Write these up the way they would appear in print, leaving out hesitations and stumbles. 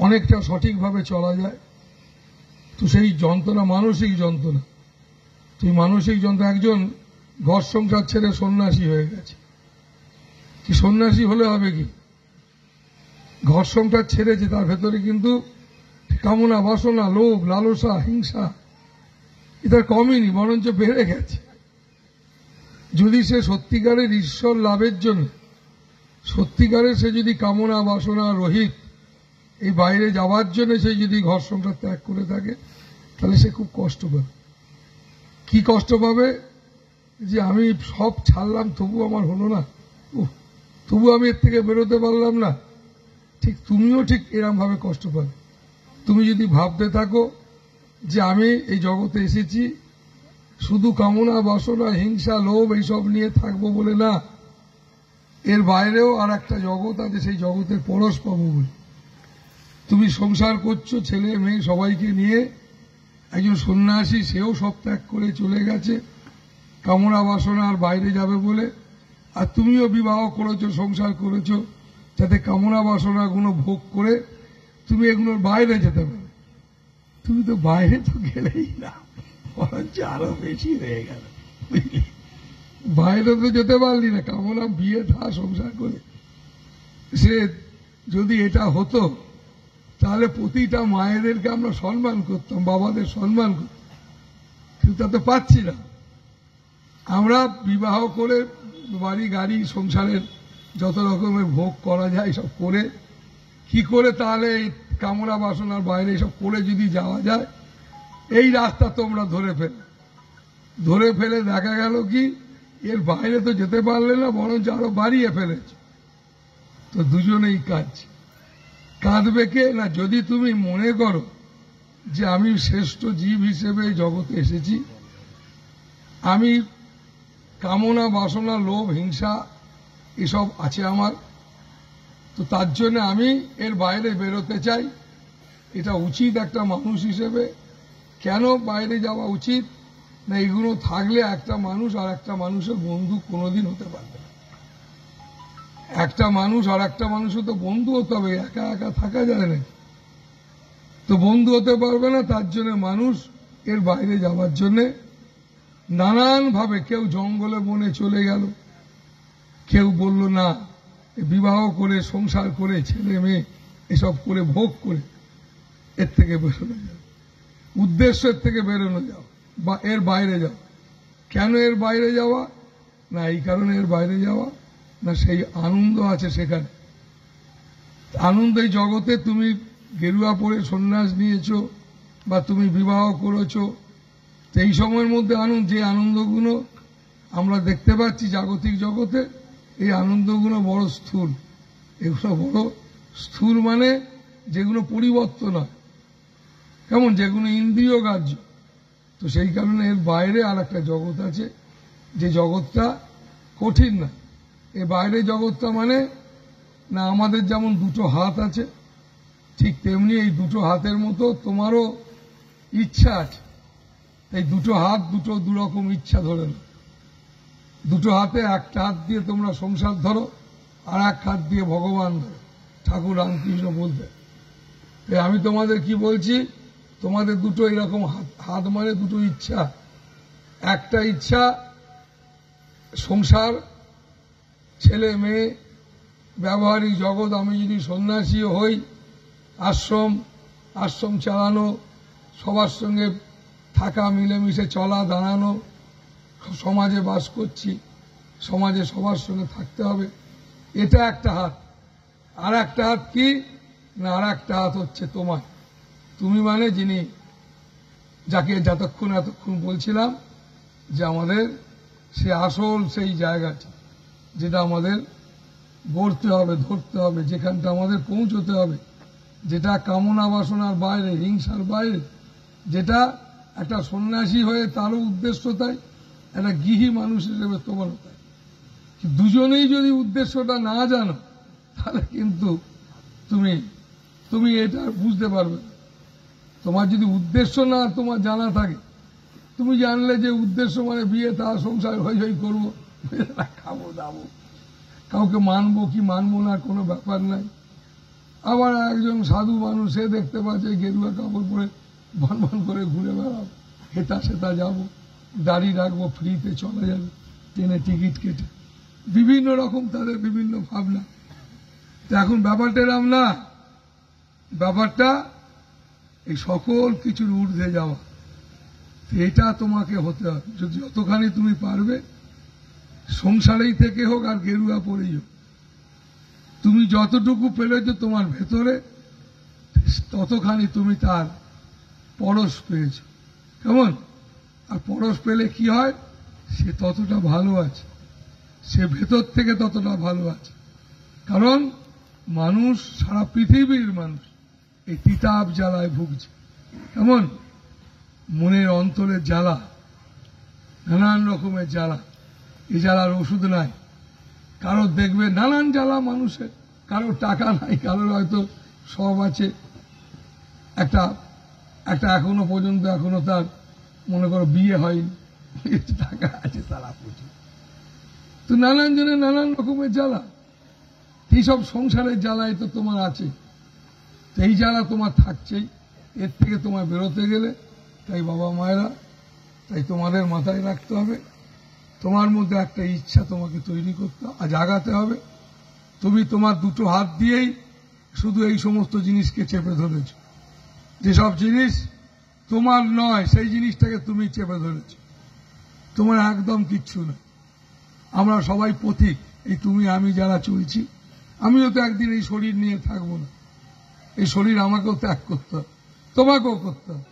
অনেকটা সঠিকভাবে চলা যায়। তো সেই যন্ত্রণা মানসিক যন্ত্রণা, তুই মানসিক যন্ত্রণা, একজন ঘর সংসার ছেড়ে সন্ন্যাসী হয়ে গেছে, কি সন্ন্যাসী হলে হবে কি? ঘর সংসার ছেড়েছে, তার ভেতরে কিন্তু কামনা, বাসনা, লোভ, লালসা, হিংসা এটা কমেনি, বরঞ্চ বেড়ে গেছে। যদি সে সত্যিকারের ঈশ্বর লাভের জন্য, সত্যিকারের সে যদি কামনা বাসনা রহিত এই বাইরে যাওয়ার জন্য সে যদি ঘর সংসার ত্যাগ করে থাকে, তাহলে সে খুব কষ্ট পাবে। কি কষ্ট পাবে? যে আমি সব ছাড়লাম, তবু আমার হলো না, তবু আমি এর থেকে বেরোতে পারলাম না। ঠিক তুমিও ঠিক এরম ভাবে কষ্ট পাবে। তুমি যদি ভাবতে থাকো যে আমি এই জগতে এসেছি শুধু কামনা বাসনা হিংসা লোভ এইসব নিয়ে থাকবো বলে, না, এর বাইরেও আর একটা জগৎ আছে, সেই জগতের পরশ পাবো বলে তুমি সংসার করছো, ছেলে মেয়ে সবাইকে নিয়ে। একজন সন্ন্যাসী, সেও সব ত্যাগ করে চলে গেছে কামনা বাসনা আর বাইরে যাবে বলে। আর তুমিও বিবাহ করেছো, সংসার করেছো, যাতে কামনা বাসনা গুলো ভোগ করে তুমি এগুলোর বাইরে যেতে পারো। তুমি তো বাইরে তো গেলেই না, বরঞ্চ আরো বেশি হয়ে গেল। বাইরে তো যেতে পারলি না, কামনা বিয়ে থা সংসার করে। সে যদি এটা হতো তাহলে প্রতিটা মায়েদেরকে আমরা সম্মান করতাম, বাবাদের সম্মান করতাম, কিন্তু তা তো পাচ্ছি না। আমরা বিবাহ করে বাড়ি গাড়ি সংসারের যত রকমের ভোগ করা যায় সব করে, কি করে তাহলে এই কামনা বাসনার বাইরে সব করে যদি যাওয়া যায়? এই রাস্তা তোমরা ধরে ফেলে দেখা গেল কি এর বাইরে তো যেতে পারলে না, বরঞ্চ আরো বাড়িয়ে ফেলেছ। তো দুজনেই কাঁদবে কে? না, যদি তুমি মনে করো যে আমি শ্রেষ্ঠ জীব হিসেবে জগতে এসেছি, আমি কামনা বাসনা লোভ হিংসা এসব আছে আমার, তো তার জন্য আমি এর বাইরে বেরোতে চাই। এটা উচিত একটা মানুষ হিসেবে। কেন বাইরে যাওয়া উচিত? না, এগুলো থাকলে একটা মানুষ আর একটা মানুষের বন্ধু কোনোদিন হতে পারবে না। একটা মানুষ আর একটা মানুষও তো বন্ধু হতে হবে, একা একা থাকা যায় না। তো বন্ধু হতে পারবে না, তার জন্য মানুষ এর বাইরে যাওয়ার জন্য নানান ভাবে, কেউ জঙ্গলে বনে চলে গেল, কেউ বলল না বিবাহ করে সংসার করে ছেলে মেয়ে এসব করে ভোগ করে এর থেকে বেরোনো যাও, উদ্দেশ্যের থেকে বেরোনো যাও বা এর বাইরে যাও। কেন এর বাইরে যাওয়া? না, এই কারণে এর বাইরে যাওয়া, না সেই আনন্দ আছে সেখানে। আনন্দ এই জগতে তুমি গেরুয়া পরে সন্ন্যাস নিয়েছ বা তুমি বিবাহ করেছো, এই সময়ের মধ্যে আনন্দ, যে আনন্দগুলো আমরা দেখতে পাচ্ছি জাগতিক জগতে, এই আনন্দগুলো বড় স্থূল। এগুলো বড় স্থূল, মানে যেগুলো পরিবর্তন হয়, কেমন যেগুলো ইন্দ্রিয় কার্য। তো সেই কারণে এর বাইরে আর একটা জগৎ আছে, যে জগৎটা কঠিন না। এর বাইরে জগৎটা মানে না, আমাদের যেমন দুটো হাত আছে, ঠিক তেমনি এই দুটো হাতের মতো তোমারও ইচ্ছা আছে। এই দুটো হাত দু রকম ইচ্ছা ধরে না। দুটো হাতে একটা হাত দিয়ে তোমরা সংসার ধরো, আর এক হাত দিয়ে ভগবান ধরো, ঠাকুর রামকৃষ্ণ বলতে। আমি তোমাদের কি বলছি, তোমাদের দুটো এরকম হাত মানে দুটো ইচ্ছা। একটা ইচ্ছা সংসার, ছেলে মেয়ে, ব্যবহারিক জগৎ। আমি যদি সন্ন্যাসী হই, আশ্রম চালানো, সবার সঙ্গে থাকা, মিলেমিশে চলা দাঁড়ানো, সমাজে বাস করছি, সমাজে সবার সঙ্গে থাকতে হবে, এটা একটা হাত। আর একটা হাত কি না, আর একটা হাত হচ্ছে তোমার, তুমি মানে যিনি, যাকে এতক্ষণ বলছিলাম যে আমাদের সে আসল সেই জায়গাটি, যেটা আমাদের গড়তে হবে, ধরতে হবে, যেখানটা আমাদের পৌঁছতে হবে, যেটা কামনা বাসনার বাইরে, হিংসার বাইরে, যেটা একটা সন্ন্যাসী হয়ে তারও উদ্দেশ্য তাই, একটা গৃহী মানুষ হিসেবে তোমারও তাই। দুজনেই যদি উদ্দেশ্যটা না জানো, তাহলে কিন্তু তুমি এটা বুঝতে পারবে। তোমার যদি উদ্দেশ্য না তোমার জানা থাকে, তুমি জানলে যে উদ্দেশ্য মানে বিয়ে থা সংসার হই করবো, খাবো দাবো, কাউকে মানবো কি মানবো না কোনো ব্যাপার নাই, আবার একজন সাধু মানুষ, সে দেখতে পাচ্ছে গেরুয়া কাপড় পরে ভন করে ঘুরে বেড়াবো, হেতা সেতা যাবো, দাড়ি রাখবো, ফ্রিতে চলা যাবে, ট্রেনে টিকিট কেটে, বিভিন্ন রকম তাদের বিভিন্ন ভাবনা। তো এখন ব্যাপারটা এরম না, ব্যাপারটা এই সকল কিছুর ঊর্ধ্বে যাওয়া। এটা তোমাকে হতে হবে। যদি যতখানি তুমি পারবে, সংসারেই থেকে হোক আর গেরুয়া পরেই হোক, তুমি যতটুকু পেলেছ তোমার ভেতরে, ততখানি তুমি তার পরশ পেয়েছ। কেমন? আর পরশ পেলে কি হয়? সে ততটা ভালো আছে, সে ভেতর থেকে ততটা ভালো আছে। কারণ মানুষ, সারা পৃথিবীর মানুষ এই তিতাব জ্বালায় ভুগছে। কেমন? মনের অন্তরের জ্বালা, নানান রকমের জ্বালা। এই জ্বালার ওষুধ নাই। কারোর দেখবে নানান জ্বালা মানুষের, কারোর টাকা নাই, কারোর হয়তো সব আছে, একটা এখনো পর্যন্ত এখনো তার মনে করো বিয়ে হয়নি, টাকা আছে তারা প্রচুর। তো নানান জনের নানান রকমের জ্বালা, এইসব সংসারের জ্বালায় তো তোমার আছে। তো এই জ্বালা তোমার থাকছেই, এর থেকে তোমার বেরোতে গেলে, তাই বাবা মায়েরা, তাই তোমাদের মাথায় রাখতে হবে, তোমার মধ্যে একটা ইচ্ছা তোমাকে তৈরি করতে জাগাতে হবে। তুমি তোমার দুটো হাত দিয়েই শুধু এই সমস্ত জিনিসকে চেপে ধরেছ। যেসব জিনিস তোমার নয় সেই জিনিসটাকে তুমি চেপে ধরেছ, তোমার একদম কিচ্ছু না। আমরা সবাই পথিক, এই তুমি আমি যারা চলছি, আমিও তো একদিন এই শরীর নিয়ে থাকবো না। এই শরীর আমাকেও ত্যাগ করতে হবে, তোমাকেও করতে হবে।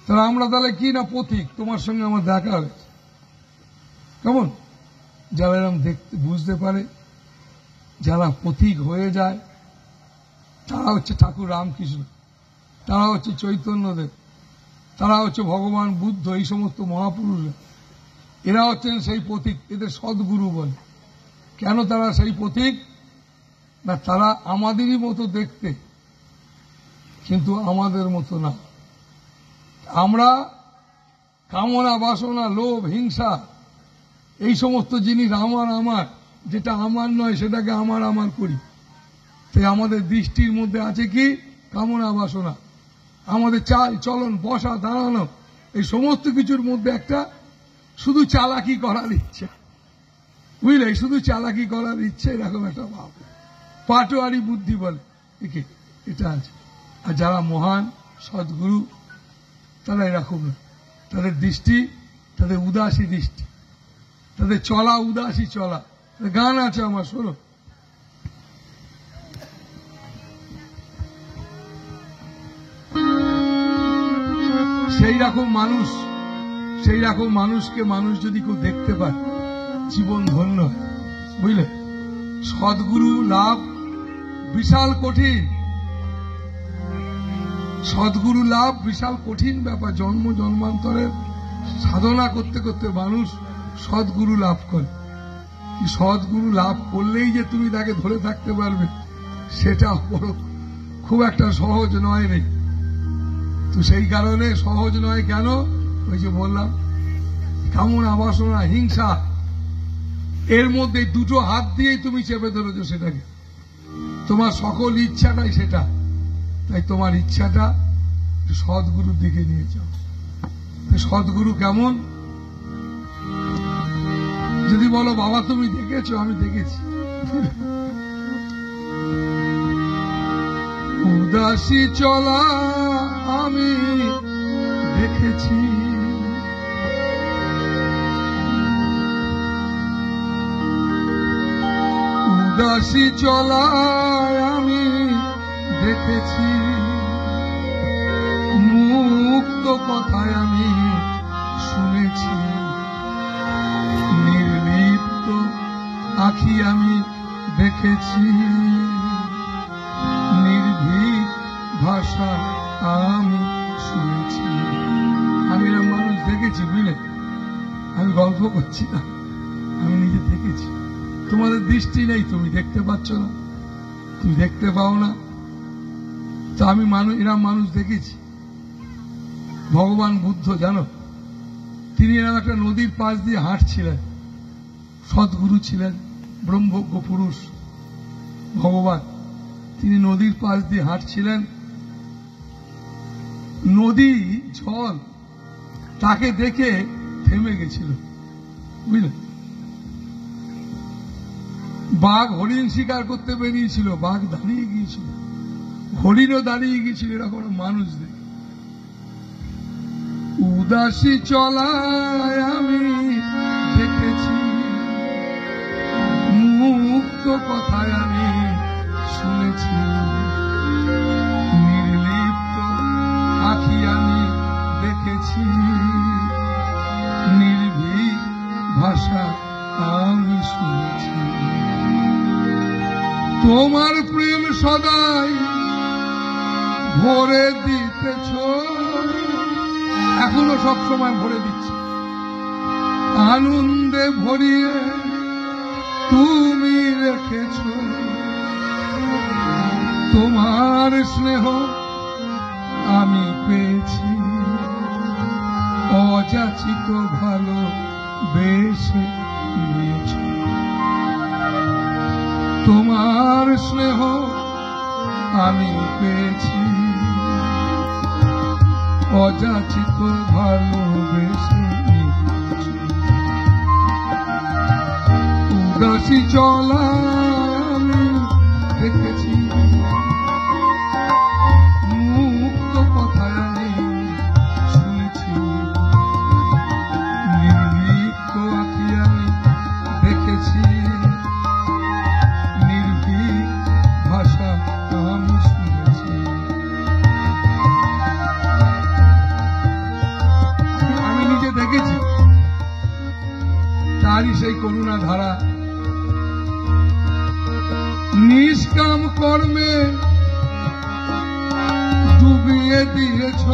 তাহলে আমরা তাহলে কি না পথিক? তোমার সঙ্গে আমার দেখা হয়েছে। কেমন? যারা এরকম দেখতে বুঝতে পারে, যারা পথিক হয়ে যায়, তারা হচ্ছে ঠাকুর রামকৃষ্ণ, তারা হচ্ছে চৈতন্যদেব, তারা হচ্ছে ভগবান বুদ্ধ, এই সমস্ত মহাপুরুষরা। এরা হচ্ছেন সেই পথিক, এদের সদ্গুরু বলে। কেন তারা সেই পথিক? না, তারা আমাদেরই মতো দেখতে, কিন্তু আমাদের মতো না। আমরা কামনা, বাসনা, লোভ, হিংসা, এই সমস্ত জিনিস আমার, যেটা আমার নয় সেটাকে আমার করি। তাই আমাদের দৃষ্টির মধ্যে আছে কি? কামনা, বাসনা। আমাদের চাল চলন, বসা, দাঁড়ানো, এই সমস্ত কিছুর মধ্যে একটা শুধু চালাকি করার ইচ্ছে, বুঝলে? শুধু চালাকি করার ইচ্ছে, এরকম একটা ভাব, পাটোয়ারি বুদ্ধি বলে একে, এটা আছে। আর যারা মহান সদ্গুরু, তারা এরকম না। তাদের দৃষ্টি, তাদের উদাসী দৃষ্টি, তাদের চলা উদাসী চলা। গান আছে আমার, শোনো। সেই রকম মানুষকে মানুষ যদি কেউ দেখতে পায়, জীবন ধন্য হয়, বুঝলে? সদ্গুরু লাভ বিশাল কঠিন, সদ্গুরু লাভ বিশাল কঠিন ব্যাপার। জন্ম জন্মান্তরের সাধনা করতে করতে মানুষ সদ্গুরু লাভ করে। সদ্গুরু লাভ করলেই যে তুমি তাকে ধরে থাকতে পারবে, সেটা খুব একটা সহজ নয় রে। তো সেই কারণে সহজ নয়। কেন? ওই যে বললাম, কামনা, বাসনা, হিংসা, এর মধ্যে দুটো হাত দিয়েই তুমি চেপে ধরেছো সেটাকে। তোমার সকল ইচ্ছাটাই সেটা। তাই তোমার ইচ্ছাটা সদ্গুরুর দিকে নিয়ে যাও। সদ্গুরু কেমন? যদি বলো বাবা তুমি দেখেছো, আমি দেখেছি। উদাসী চলা আমি দেখেছি, উদাসী চলায় আমি দেখেছি, মুক্ত কথায় আমি শুনেছি, নির্লিপ্ত আখি আমি দেখেছি, নির্ভীক ভাষা আমি শুনেছি। আমি এরকম মানুষ দেখেছি, বুঝলে? আমি গল্প করছি না, আমি নিজে দেখেছি। তোমাদের দৃষ্টি নেই, তুমি দেখতে পাচ্ছ না, তুমি দেখতে পাও না। তো আমি এরকম মানুষ দেখেছি। ভগবান বুদ্ধ, জানো, তিনি এরকম একটা নদীর পাশ দিয়ে হাঁটছিলেন। সদ্গুরু ছিলেন, ব্রহ্মজ্ঞ পুরুষ ভগবান। তিনি নদীর পাশ দিয়ে হাঁটছিলেন, নদী জল তাকে দেখে থেমে গেছিল, বুঝলেন। বাঘ হরিণ শিকার করতে বেরিয়েছিল, বাঘ দাঁড়িয়ে গিয়েছিল, হরিণও দাঁড়িয়ে গিয়েছিল, এরকম মানুষ দেখে। উদাসী চলায় আমি দেখেছি, মুক্ত কথায় আমি শুনেছি, নির্লিপ্ত আখি আমি দেখেছি, নির্ভীক ভাষা আমি শুনেছি। তোমার প্রেম সদাই ভরে দিতেছ, এখনো সবসময় ভরে দিচ্ছে, আনন্দে ভরিয়ে তুমি রেখেছ। তোমার স্নেহ আমি পেয়েছি, অযাচিত ভালো বেশে নিয়েছ। তোমার স্নেহ আমি পেয়েছি, অযাচিত ভালোবেসে নিয়েছি। উদাসী চলা আমি দেখেছি, মুক্ত কথায় আমি শুনেছি, নির্লিপ্ত আঁখি আমি দেখেছি, নির্ভীক ভাষা আমি শুনেছি। আমি নিজে দেখেছি তারই সেই করুণা ধারা। নিষ্কাম কর্মে ডুবিয়ে দিয়েছ,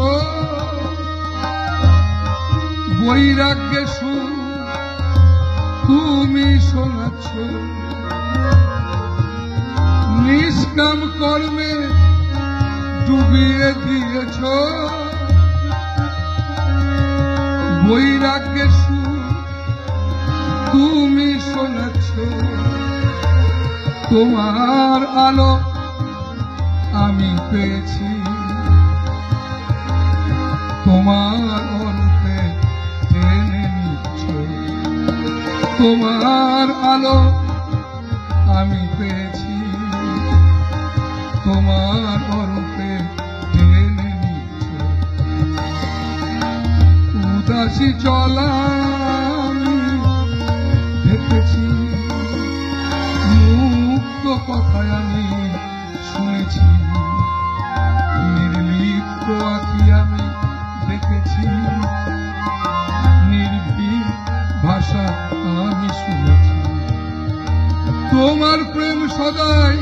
বৈরাগ্যে সুর তুমি শোনাচ্ছ। নিষ্কাম কর্মে ডুবিয়ে দিয়েছ, বৈরাগ্যে সুর তুমি শোনাচ্ছ। তোমার আলো আমি পেয়েছি, তোমার অরূপে টেনে নিচ্ছ। তোমার আলো আমি পেয়েছি, তোমার অরূপে টেনে নিচ্ছ। উদাসী চলা আমি দেখেছি, মুক্ত কথায় আমি শুনেছি, নির্লিপ্ত আঁখি আমি দেখেছি, নির্ভীক ভাষা আমি শুনেছি। তোমার প্রেম সদাই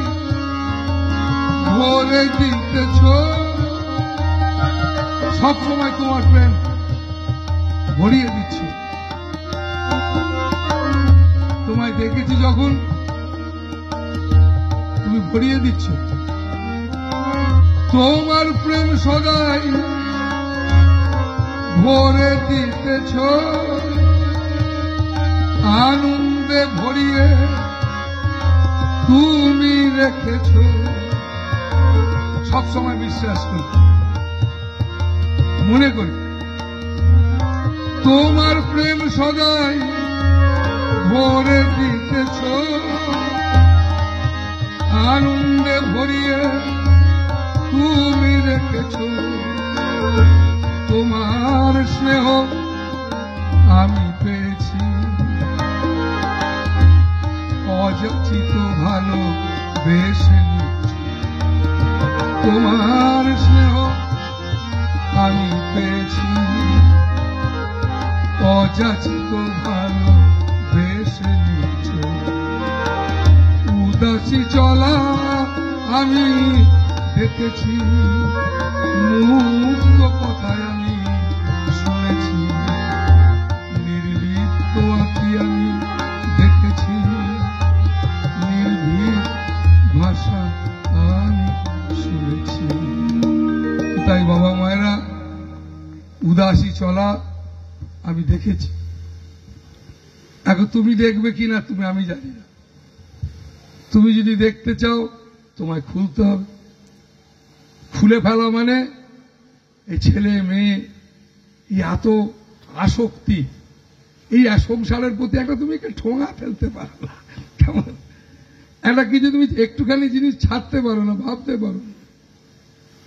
ভরে দিতেছ, সবসময় তোমার প্রেম ভরিয়ে দিচ্ছ। তোমায় দেখেছি যখন, তুমি ভরিয়ে দিচ্ছ। তোমার প্রেম সদাই ভরে দিতেছ, আনন্দে ভরিয়ে তুমি রেখেছ। সবসময় বিশ্বাস করি, মনে করি তোমার প্রেম সদাই ভরে দিতেছ, আনন্দে ভরিয়ে তুমি রেখেছ। তোমার স্নেহ আমি পেয়েছি, অযাচিত ভালো বেশে নিচ্ছি। তোমার স্নেহ আমি পেয়েছি, অযাচিত ভালো বেশে নিচ্ছ। উদাসী চলা আমি দেখেছি, মুক্ত কথায় আমি শুনেছি, নির্লিপ্ত আঁখি আমি দেখেছি, নির্ভীক ভাষা আমি শুনেছি। তাই বাবা মায়েরা, উদাসী চলা আমি দেখেছি। এখন তুমি দেখবে কিনা তুমি আমি জানি না। তুমি যদি দেখতে চাও তোমায় খুলতে হবে। খুলে ফেলা মানে এই ছেলে মেয়ে এই এত আসক্তি, এই সংসারের প্রতি একটা তুমি একটা ঠোঙা ফেলতে পারো না, কেমন একটা কিছু তুমি একটুখানি জিনিস ছাড়তে পারো না, ভাবতে পারো না।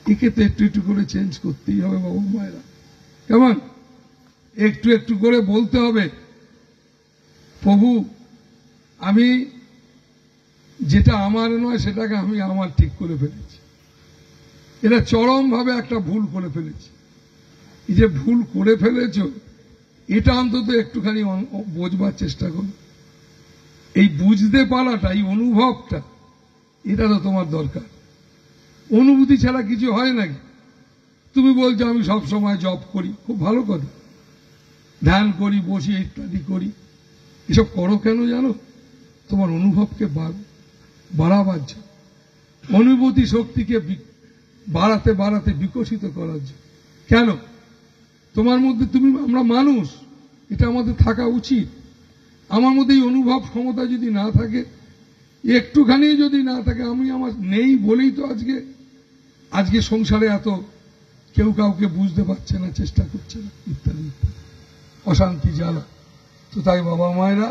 একে তো একটু একটু করে চেঞ্জ করতেই হবে বাবা মায়েরা, কেমন একটু একটু করে বলতে হবে, প্রভু আমি যেটা আমার নয় সেটাকে আমি আমার ঠিক করে ফেলেছি, এটা চরম ভাবে একটা ভুল করে ফেলেছি। এই যে ভুল করে ফেলেছ এটা অন্তত একটুখানি বোঝবার চেষ্টা করো। এই বুঝতে পারাটা, এই অনুভবটা, এটা তো তোমার দরকার। অনুভূতি ছাড়া কিছু হয় নাকি? তুমি বলছো আমি সব সময় জপ করি, খুব ভালো কথা, ধ্যান করি, বসি, ইত্যাদি করি। এসব করো কেন জানো? তোমার অনুভবকে বাড়াবার জন্য, অনুভূতি শক্তিকে বাড়াতে বাড়াতে বিকশিত করার জন্য। কেন? তোমার মধ্যে আমরা মানুষ, এটা আমাদের থাকা উচিত। আমার মধ্যে এই অনুভব ক্ষমতা যদি না থাকে, একটুখানি যদি না থাকে, আমি আমার নেই বলেই তো আজকে সংসারে এত কেউ কাউকে বুঝতে পারছে না, চেষ্টা করছে না, ইত্যাদি অশান্তি জ্বালা। তো তাই বাবা মায়েরা,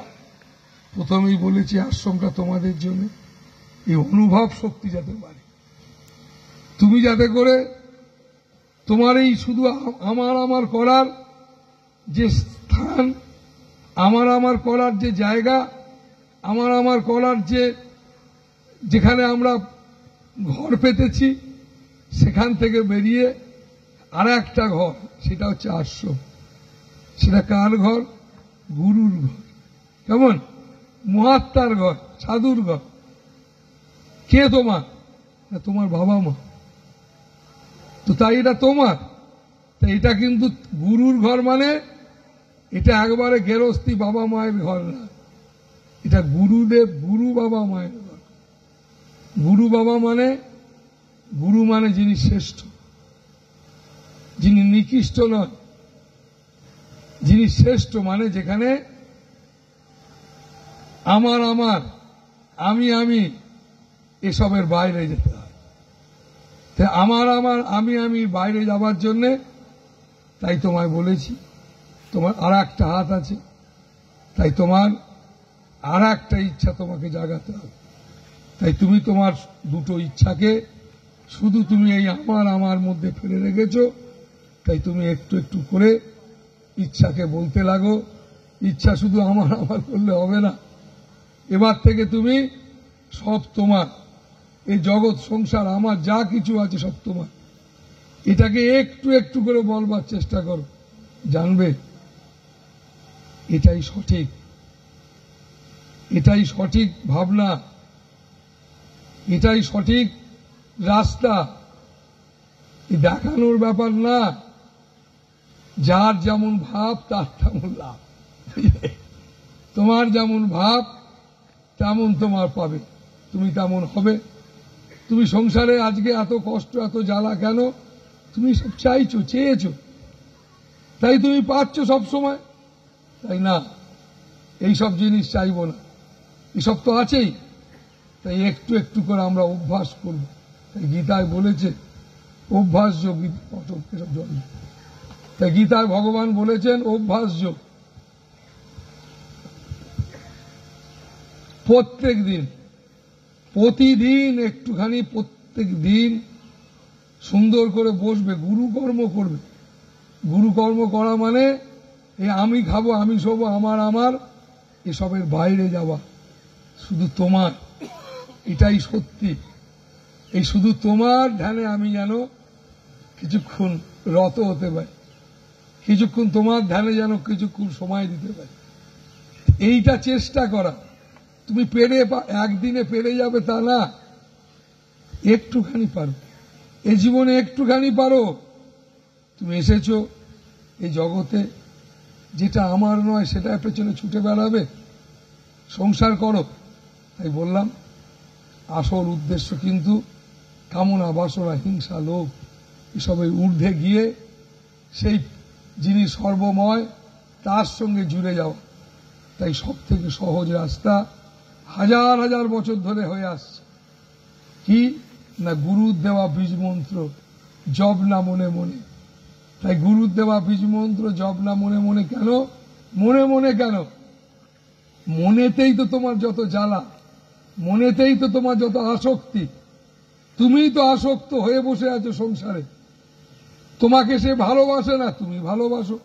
প্রথমেই বলেছি আশ্রমটা তোমাদের জন্য, এই অনুভব শক্তি যাতে বাড়ে, তুমি যাতে করে তোমার এই শুধু আমার করার যে স্থান, আমার করার যে জায়গা, আমার করার যেখানে আমরা ঘর পেতেছি, সেখান থেকে বেরিয়ে আর একটা ঘর, সেটা হচ্ছে আশ্রম। সেটা কার ঘর? গুরুর ঘর, কেমন মহাত্মার ঘর, সাধুর ঘর। কে তোমার? তোমার বাবা মা। তো তাই এটা তোমার, তাই এটা কিন্তু গুরুর ঘর, মানে এটা একবারে গেরস্তি বাবা মায়ের ঘর না, এটা গুরুদেব, গুরু বাবা মায়ের ঘর। গুরু মানে যিনি শ্রেষ্ঠ, যিনি নিকৃষ্ট নন, যিনি শ্রেষ্ঠ, মানে যেখানে আমার আমি এসবের বাইরে যেতে হয়। তাই আমি বাইরে যাবার জন্যে, তাই তোমায় বলেছি তোমার আর একটা হাত আছে, তাই তোমার আর একটা ইচ্ছা তোমাকে জাগাতে হবে। তাই তুমি তোমার দুটো ইচ্ছাকে শুধু তুমি এই আমার মধ্যে ফেলে রেখেছ। তাই তুমি একটু একটু করে ইচ্ছাকে বলতে লাগো। ইচ্ছা শুধু আমার করলে হবে না, এবার থেকে তুমি সব তোমার, এই জগৎ সংসার আমার যা কিছু আছে সব তোমার। এটাকে একটু একটু করে বলবার চেষ্টা করো, জানবে এটাই সঠিক, এটাই সঠিক ভাবনা, এটাই সঠিক রাস্তা। দেখানোর ব্যাপার না, যার যেমন ভাব তার তেমন লাভ। তোমার যেমন ভাব তেমন তোমার পাবে, তুমি তেমন হবে। তুমি সংসারে আজকে এত কষ্ট, এত জ্বালা কেন? তুমি সব চেয়েছো, তাই তুমি পাচ্ছ সব সময়। তাই না, এইসব জিনিস চাইবো না, এসব তো আছেই। তাই একটু একটু করে আমরা অভ্যাস করব। তাই গীতায় বলেছে অভ্যাস যোগ এসব জন্য। তাই গীতায় ভগবান বলেছেন অভ্যাস যোগ। প্রতিদিন একটুখানি, প্রত্যেক দিন সুন্দর করে বসবে, গুরুকর্ম করবে। গুরুকর্ম করা মানে এই আমি খাবো, আমি শোবো, আমার এসবের বাইরে যাওয়া। শুধু তোমার, এটাই সত্যি। এই শুধু তোমার ধ্যানে আমি যেন কিছুক্ষণ রত হতে পারি, কিছুক্ষণ তোমার ধ্যানে যেন কিছুক্ষণ সময় দিতে পারি, এইটা চেষ্টা করা। তুমি একদিনে পেরে যাবে তা না, একটুখানি পারো, এই জীবনে একটুখানি পারো। তুমি এসেছো এই জগতে, যেটা আমার নয় সেটা পেছনে ছুটে বেড়াবে, সংসার করো। তাই বললাম আসল উদ্দেশ্য কিন্তু কামনা, বাসনা, হিংসা, লোভ এসবের ঊর্ধ্বে গিয়ে সেই যিনি সর্বময় তার সঙ্গে জুড়ে যাওয়া। তাই সব থেকে সহজ রাস্তা হাজার হাজার বছর ধরে হয়ে আসছে, কি না গুরুর দেওয়া বীজ মন্ত্র জপ না মনে মনে। তাই গুরুর দেওয়া বীজ মন্ত্র জপ না মনে মনে কেন? মনে মনে কেন? মনেতেই তো তোমার যত জ্বালা, মনেতেই তো তোমার যত আসক্তি। তুমিই তো আসক্ত হয়ে বসে আছো সংসারে। তোমাকে সে ভালোবাসে না, তুমি ভালোবাসো।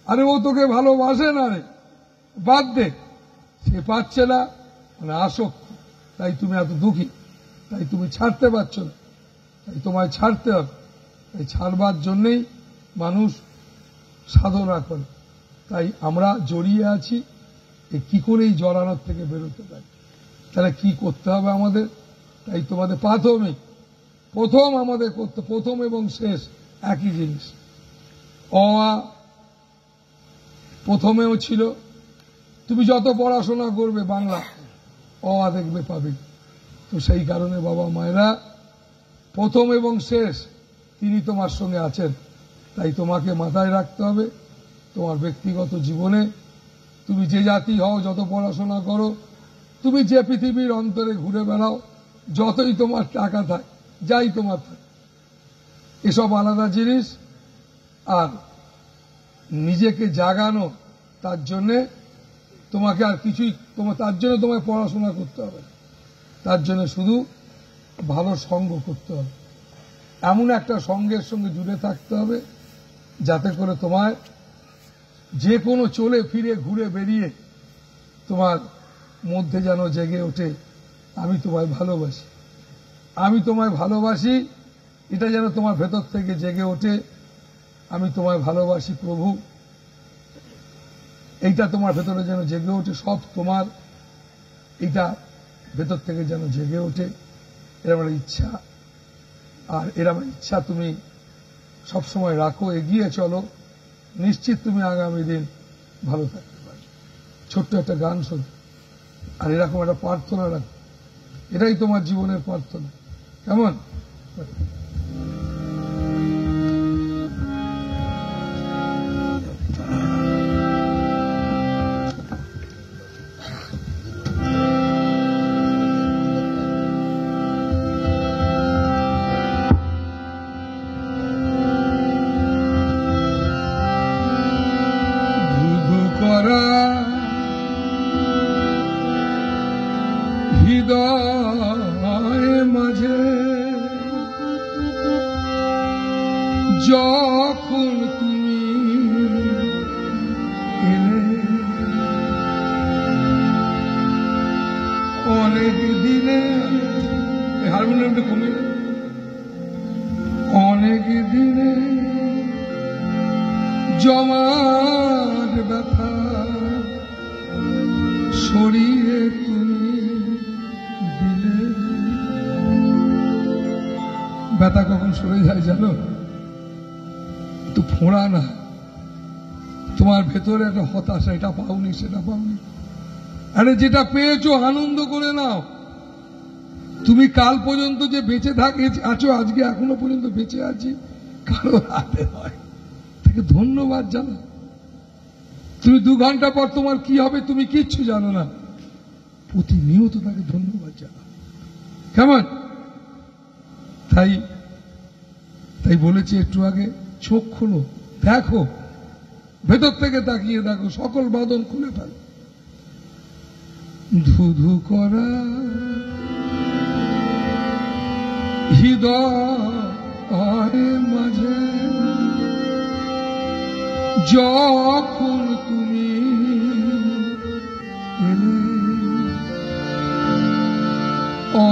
আরে ও তোকে ভালোবাসে না রে, বাদ দে। সে পাচ্ছে না, মানে আসক্ত, তাই তুমি এত দুঃখী, তাই তুমি ছাড়তে পারছো না, তাই তোমায় ছাড়তে হবে। তাই ছাড়বার জন্যেই মানুষ সাধনা করে। তাই আমরা জড়িয়ে আছি, কি করে এই জড়ানোর থেকে বেরোতে পারি। তাহলে কি করতে হবে আমাদের? তাই তোমাদের প্রথম আমাদের করতে, প্রথম এবং শেষ একই জিনিস। প্রথমেও ছিল, তুমি যত পড়াশোনা করবে বাংলা দেখবে পাবে। তো সেই কারণে বাবা মায়েরা প্রথম এবং শেষ তিনি তোমার সঙ্গে আছেন। তাই তোমাকে মাথায় রাখতে হবে তোমার ব্যক্তিগত জীবনে তুমি যে জাতি হও, যত পড়াশোনা করো, তুমি যে পৃথিবীর অন্তরে ঘুরে বেড়াও, যতই তোমার টাকা থাক, যাই তোমার থাক, এসব আলাদা জিনিস। আর নিজেকে জাগানো, তার জন্য তোমাকে আর কিছুই, তার জন্য তোমায় পড়াশোনা করতে হবে, তার জন্য শুধু ভালো সঙ্গ করতে হবে। এমন একটা সঙ্গের সঙ্গে জুড়ে থাকতে হবে যাতে করে তোমার যে কোনো চলে ফিরে ঘুরে বেরিয়ে তোমার মধ্যে যেন জেগে ওঠে আমি তোমায় ভালোবাসি, আমি তোমায় ভালোবাসি। এটা যেন তোমার ভেতর থেকে জেগে ওঠে, আমি তোমায় ভালোবাসি প্রভু। এইটা তোমার ভেতরে যেন জেগে ওঠে, সব তোমার, এটা ভেতর থেকে যেন জেগে ওঠে। এরকম ইচ্ছা, আর এরকম ইচ্ছা তুমি সবসময় রাখো, এগিয়ে চলো, নিশ্চিত তুমি আগামী দিন ভালো থাকতে পারবে। ছোট্ট একটা গান শোনো, আর এরকম একটা প্রার্থনা রাখো, এটাই তোমার জীবনের প্রার্থনা। কেমন? হৃদয় মাঝে যখন তুমি এলে, অনেক দিনে, হারমোনিয়ামটা কমে, অনেক দিনে জমাট ব্যথা সরিয়ে তুমি দিলে। ব্যথা কখন সরে যায় জানো? তো ফোঁড়া না, তোমার ভেতরে একটা হতাশা, এটা পাওনি সেটা পাওনি। আরে যেটা পেয়েছো আনন্দ করে নাও। তুমি কাল পর্যন্ত যে বেঁচে আছো, আজকে এখনো পর্যন্ত বেঁচে আছি, কারো হাতে হয়, তাকে ধন্যবাদ জানাও। তুমি 2 ঘন্টা পর তোমার কি হবে তুমি কিচ্ছু জানো না, প্রতিনিয়ত তাকে ধন্যবাদ জানাও। কেমন? তাই বলেছি একটু আগে, চোখ খুলো, দেখো, ভেতর থেকে তাকিয়ে দেখো, সকল বাঁধন খুলে ফেলো। ধুধু করা হৃদয় মাঝে যখন তুমি এলে,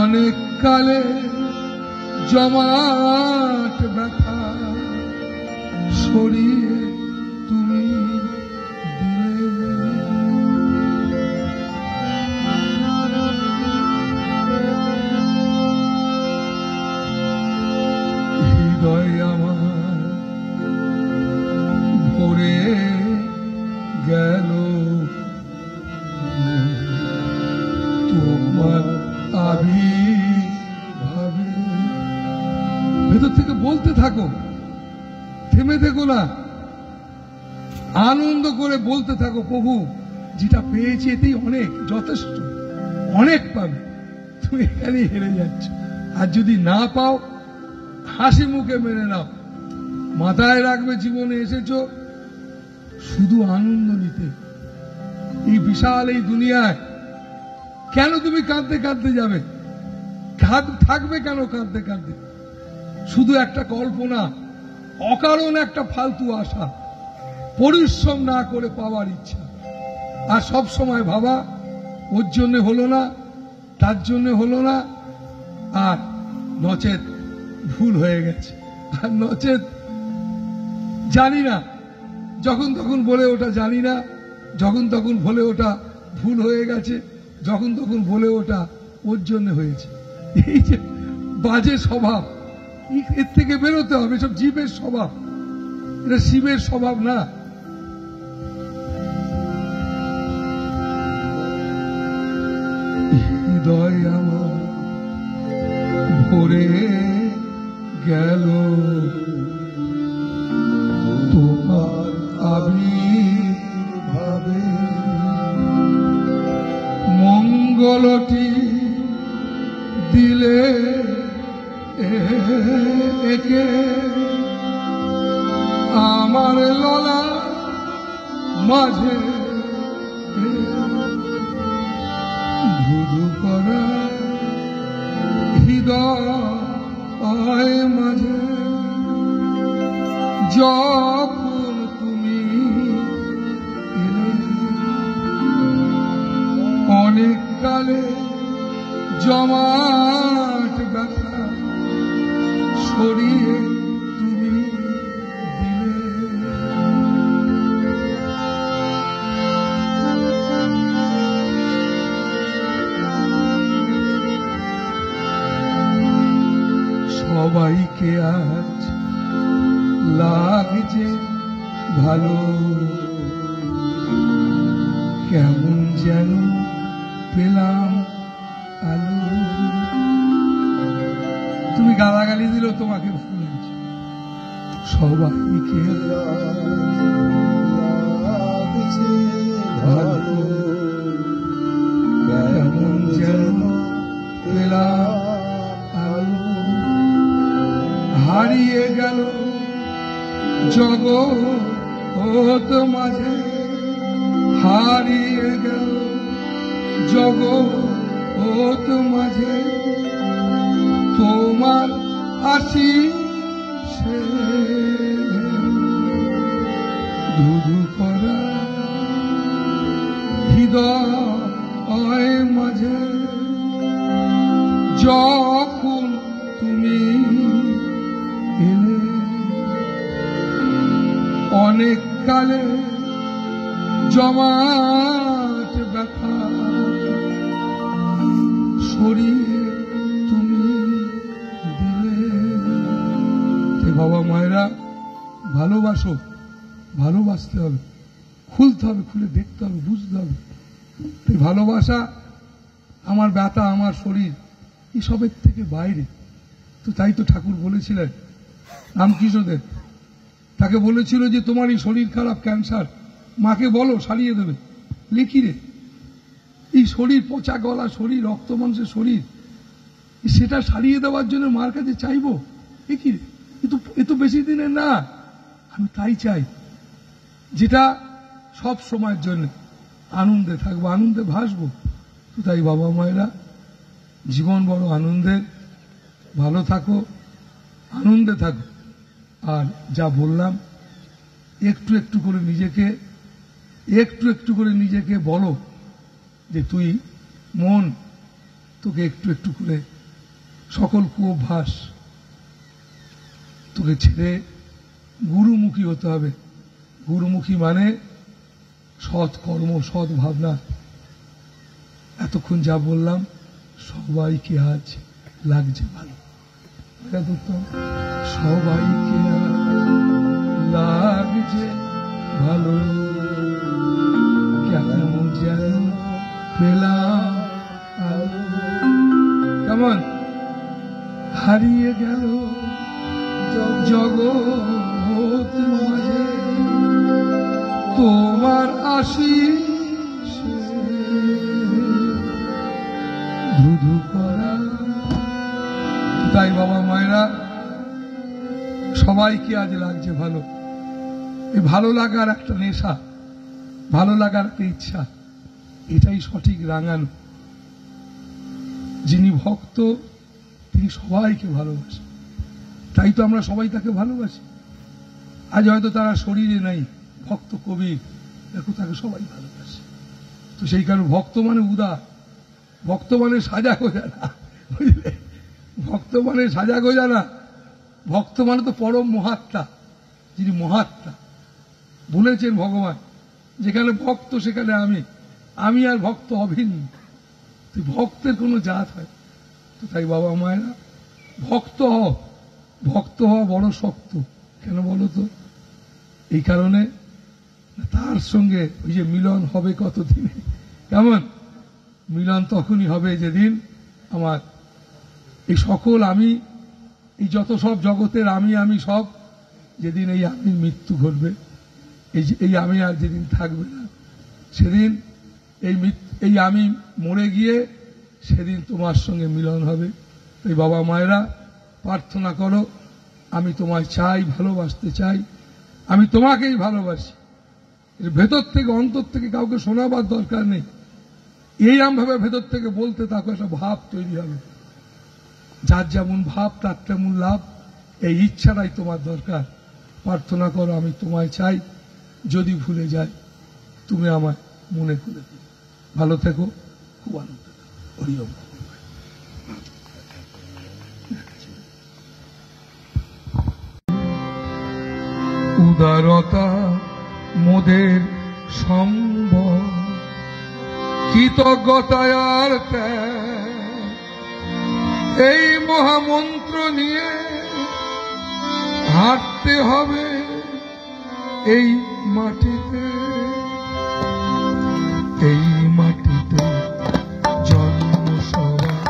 অনেক কালে জমাট ব্যথা সরিয়ে তুমি দিলে। হৃদয় আমার ভরে গেল তোমার আবির্ভাবে। ভেতর থেকে বলতে থাকো, থেমে থেকো না, আনন্দ করে বলতে থাকো, প্রভু যেটা পেয়েছি এতেই অনেক, যথেষ্ট, অনেক পাবে। তুমি এখানেই হেরে যাচ্ছ, আর যদি না পাও হাসি মুখে মেনে নাও। মাথায় রাখবে জীবনে এসেছো শুধু আনন্দ নিতে। এই বিশাল এই দুনিয়ায় কেন তুমি কাঁদতে কাঁদতে যাবে? থাকবে কেন কাঁদতে কাঁদতে? শুধু একটা কল্পনা, অকারণ একটা ফালতু আশা, পরিশ্রম না করে পাওয়ার ইচ্ছা। আর সব সময় ভাবা ওর জন্য হলো না, তার জন্য হলো না, আর নচেত ভুল হয়ে গেছে, আর নচেত জানি না, যখন তখন বলে ওটা জানি না, যখন তখন বলে ওটা ভুল হয়ে গেছে, যখন তখন বলে ওটা ওর জন্য হয়েছে। এই যে বাজে স্বভাব, এর থেকে বেরোতে হবে। সব জীবের স্বভাব, এটা শিবের স্বভাব না। হৃদয় আমার ভরে গেল তোমার আবির্ভাবে, মঙ্গলটি দিলে একে আমার ললা মাঝে, ধুধু করা হৃদয় মাঝে, যখন তুমি অনেক কালে জমাট ব্যথা সরিয়ে তুমি দিলে। সবাইকে আজ লাগছে ভালো, কেমন যেন পেলাম আলো। তুমি গালাগালি দিল তোমাকে ভুলেছি, সবাইকে লাগছে ভালো, কেমন যেন পেলাম আলো। হারিয়ে গেল জগৎ মাঝে, হারিয়ে গেল জগৎ মাঝে, তোমার আশিসে ধুধু করা হৃদয় মাঝে, যখন তুমি এলে অনেক কালে জমাট ব্যথা সরিয়ে তুমি দিলে। বাবা মায়েরা ভালোবাসো, ভালোবাসতে হবে, খুলতে হবে, খুলে দেখতে হবে, বুঝতে হবে। ভালোবাসা আমার ব্যথা, আমার শরীর এসবের থেকে বাইরে। তো তাই তো ঠাকুর বলেছিলেন রামকৃষ্ণদেব, তাকে বলেছিল যে তোমার এই শরীর খারাপ, ক্যান্সার, মাকে বলো সারিয়ে দেবে। লিখি রে, এই শরীর পচা গলা শরীর, রক্ত মাংসের শরীর, সেটা সারিয়ে দেওয়ার জন্য মার কাছে চাইবো? লিখি রে, এ তো বেশি দিনের না। আমি তাই চাই যেটা সব সময়ের জন্য আনন্দে থাকবো, আনন্দে ভাসবো। তো তাই বাবা মায়েরা জীবন বড় আনন্দের, ভালো থাকো, আনন্দে থাকো। আর যা বললাম একটু একটু করে নিজেকে বলো যে তুই মন, তোকে একটু একটু করে সকল কুঅভ্যাস তোকে ছেড়ে গুরুমুখী হতে হবে। গুরুমুখী মানে সৎ কর্ম, সৎ ভাবনা। এতক্ষণ যা বললাম সবাইকে আজ লাগছে ভালো, সবাইকে লাগছে ভালো, কেমন যেন পেলাম আলো। কেমন হারিয়ে গেল জগৎ মাঝে, তোমার আশিস ধুধু করা তাই বাবা মায়েরা সবাইকে আজ লাগছে ভালো। এই ভালো লাগার একটা নেশা, ভালো লাগার একটা ইচ্ছা, এটাই সঠিক রাঙানো। যিনি ভক্ত তিনি সবাইকে ভালোবাসেন, তাই তো আমরা সবাই তাকে ভালোবাসি। আজ হয়তো তারা শরীরে নাই, ভক্ত কবির দেখো তাকে সবাই ভালোবাসে। তো সেই কারণে ভক্ত মানে উদার, ভক্ত মানে সাজা গোজা না, বুঝলে? ভক্ত মানে সাজা গোজা না, ভক্ত মানে তো পরম মহাত্মা। যিনি মহাত্মা বলেছেন ভগবান, যেখানে ভক্ত সেখানে আমি আর ভক্ত অভিন্ন। তো ভক্তের কোনো জাত হয় তো, তাই বাবা মায়েরা ভক্ত হওয়া বড় শক্ত। কেন বলো তো? এই কারণে তার সঙ্গে ওই যে মিলন হবে কতদিনে, কেমন মিলন তখনই হবে যেদিন আমার এই সকল আমি, এই যত সব জগতের আমি সব, যেদিন এই আমির মৃত্যু ঘটবে, এই আমি আর যেদিন থাকবে না, সেদিন এই আমি মরে গিয়ে সেদিন তোমার সঙ্গে মিলন হবে। তাই বাবা মায়েরা প্রার্থনা করো, আমি তোমায় চাই, ভালোবাসতে চাই, আমি তোমাকেই ভালোবাসি। এর ভেতর থেকে অন্তর থেকে কাউকে শোনাবার দরকার নেই, এই ভাবে ভেতর থেকে বলতে থাকো, একটা ভাব তৈরি হবে। যার যেমন ভাব তার তেমন লাভ, এই ইচ্ছাটাই তোমার দরকার। প্রার্থনা করো, আমি তোমায় চাই, যদি ভুলে যাই তুমি আমায় মনে করে দিও। ভালো থেকো, খুব আনন্দ। হরি ওম। উদারতা মোদের সম্ভব, কৃতজ্ঞতায় আর ত্যাগ, এই মহামন্ত্র নিয়ে হাঁটতে হবে এই মাটিতে। এই মাটিতে জন্ম সবার,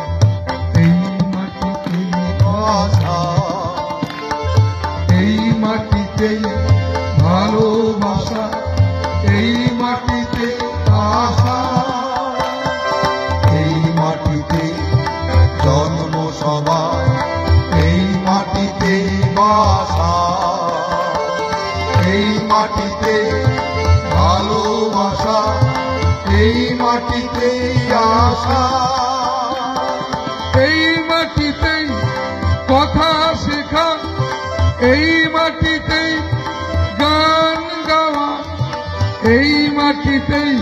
এই মাটিতে আশা, এই মাটিতেই ভালোবাসা, এই মাটিতে আশা, এই মাটিতে জন্ম সবার, এই মাটিতে বাসা, এই মাটিতে ভালোবাসা, এই মাটিতে আশা, এই মাটিতেই কথা শেখা, এই মাটিতেই গান গাওয়া, এই মাটিতেই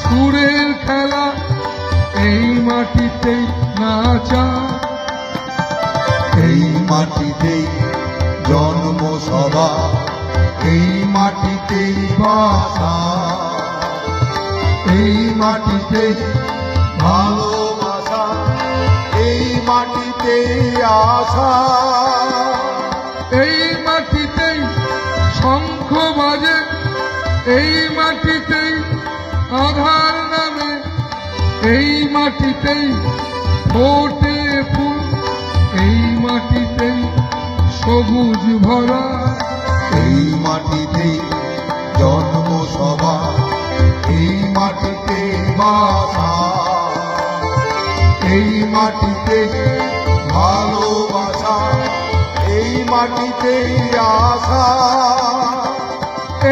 সুরের খেলা, এই মাটিতেই নাচা, এই মাটিতে জন্ম সবার, এই মাটিতে বাসা, এই মাটিতে ভালোবাসা, এই মাটিতে আশা, এই মাটিতেই শঙ্খ বাজে, এই মাটিতেই আধার নামে, এই মাটিতেই ফোটে ফুল, এই মাটিতেই সবুজ ভরা, এই মাটিতে জন্ম সবার, এই মাটিতে বাসা, এই মাটিতে ভালোবাসা, এই মাটিতে আশা,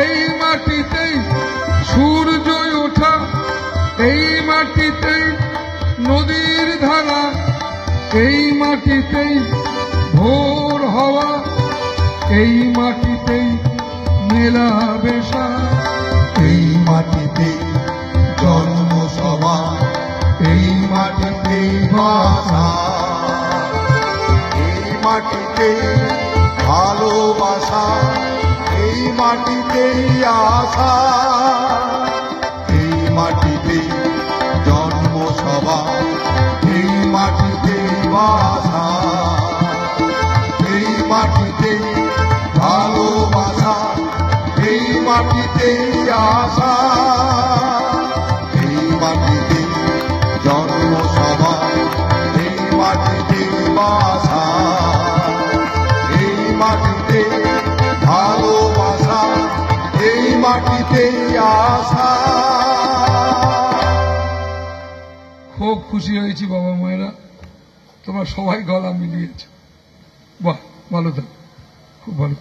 এই মাটিতেই সূর্য ওঠা, এই মাটিতেই নদীর ধারা, এই মাটিতেই ভোর হওয়া, এই মাটিতেই মেলা বেশা, এই মাটিতে জন্ম সবার, এই মাটিতে বাসা, এই মাটিতে ভালোবাসা, এই মাটিতে আশা, এই মাটিতে জন্ম সবার, এই মাটিতে বাসা, এই মাটিতে ভালোবাসা, এই মাটিতে আশা, এই মাটিতে জন্ম সবার, এই মাটিতে বাসা, এই মাটিতে ভালোবাসা, এই মাটিতে আশা। খুব খুশি হয়েছি বাবা মায়েরা, তোমরা সবাই গলা মিলিয়েছো। বাহ, ভালো থাক, খুব ভালো।